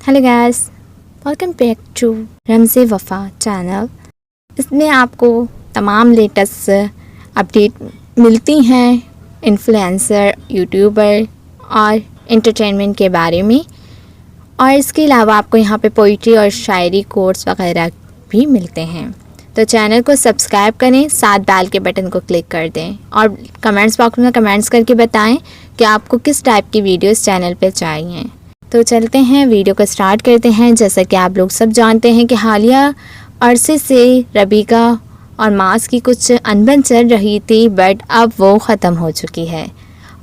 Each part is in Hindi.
Hello guys, welcome back to Ramze Wafa channel. इसमें आपको तमाम लेटेस्ट अपडेट मिलती हैं इन्फ्लुएंसर, यूट्यूबर और एंटरटेनमेंट के बारे में। और इसके अलावा आपको यहाँ पे पोइट्री और शायरी कोर्स वगैरह भी मिलते हैं। तो चैनल को सब्सक्राइब करें, साथ बेल के बटन को क्लिक कर दें और कमेंट्स बॉक्स में कमेंट्स करके बताएं कि आपको किस टाइप की वीडियोस चैनल पे चाहिए। तो चलते हैं, वीडियो को स्टार्ट करते हैं। जैसा कि आप लोग सब जानते हैं कि हालिया अरसे से रबीका और मास की कुछ अनबन चल रही थी, बट अब वो ख़त्म हो चुकी है।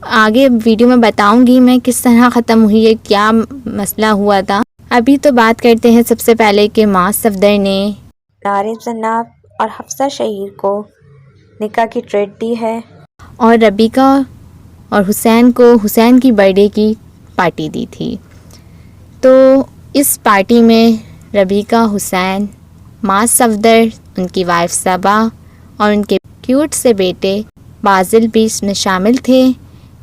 आगे वीडियो में बताऊंगी मैं किस तरह ख़त्म हुई है, क्या मसला हुआ था। अभी तो बात करते हैं सबसे पहले कि मास सफदर ने नारिब जन्नाब और हफ्सा शहीर को निकाह की ट्रीट दी है और रबीका और हुसैन को हुसैन की बर्थडे की पार्टी दी थी। तो इस पार्टी में रबीका, हुसैन, मास सफदर, उनकी वाइफ सबा और उनके क्यूट से बेटे बाजिल भी इसमें शामिल थे।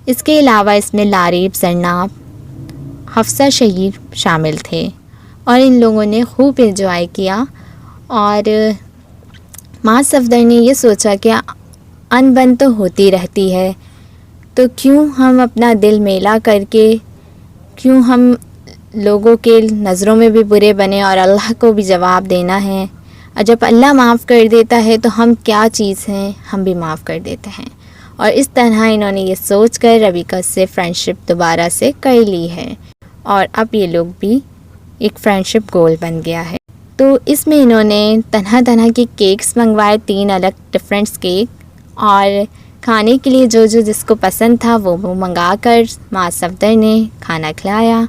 इसके अलावा इसमें लारीब जन्नाब, हफ्सा शहीर शामिल थे और इन लोगों ने खूब एंजॉय किया। और मास सफदर ने ये सोचा कि अनबन तो होती रहती है, तो क्यों हम अपना दिल मेला करके, क्यों हम लोगों के नज़रों में भी बुरे बने और अल्लाह को भी जवाब देना है। और जब अल्लाह माफ़ कर देता है तो हम क्या चीज़ हैं, हम भी माफ़ कर देते हैं। और इस तरह इन्होंने ये सोच कर रबीका से फ्रेंडशिप दोबारा से कर ली है और अब ये लोग भी एक फ्रेंडशिप गोल बन गया है। तो इसमें इन्होंने तरह तरह के केक्स मंगवाए, 3 अलग डिफरेंट्स केक, और खाने के लिए जो जो जिसको पसंद था वो मंगा कर मास सफदर ने खाना खिलाया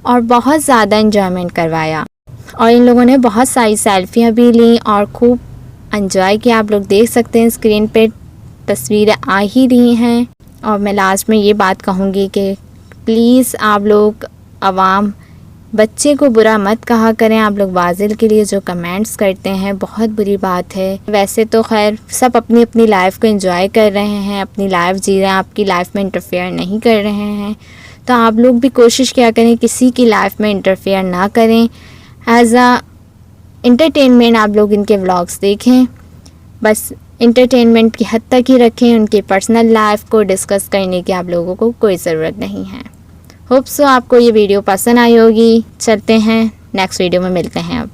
और बहुत ज़्यादा इन्जॉयमेंट करवाया। और इन लोगों ने बहुत सारी सेल्फियाँ भी ली और खूब एंजॉय किया। आप लोग देख सकते हैं स्क्रीन पे तस्वीरें आ ही रही हैं। और मैं लास्ट में ये बात कहूँगी कि प्लीज़ आप लोग आवाम बच्चे को बुरा मत कहा करें। आप लोग बाजिल के लिए जो कमेंट्स करते हैं बहुत बुरी बात है। वैसे तो खैर सब अपनी अपनी लाइफ को एंजॉय कर रहे हैं, अपनी लाइफ जी रहे हैं, आपकी लाइफ में इंटरफेयर नहीं कर रहे हैं। तो आप लोग भी कोशिश किया करें किसी की लाइफ में इंटरफेयर ना करें। एज आ एंटरटेनमेंट आप लोग इनके व्लॉग्स देखें, बस एंटरटेनमेंट की हद तक ही रखें। उनकी पर्सनल लाइफ को डिस्कस करने की आप लोगों को कोई ज़रूरत नहीं है। होप सो आपको ये वीडियो पसंद आई होगी। चलते हैं, नेक्स्ट वीडियो में मिलते हैं अब।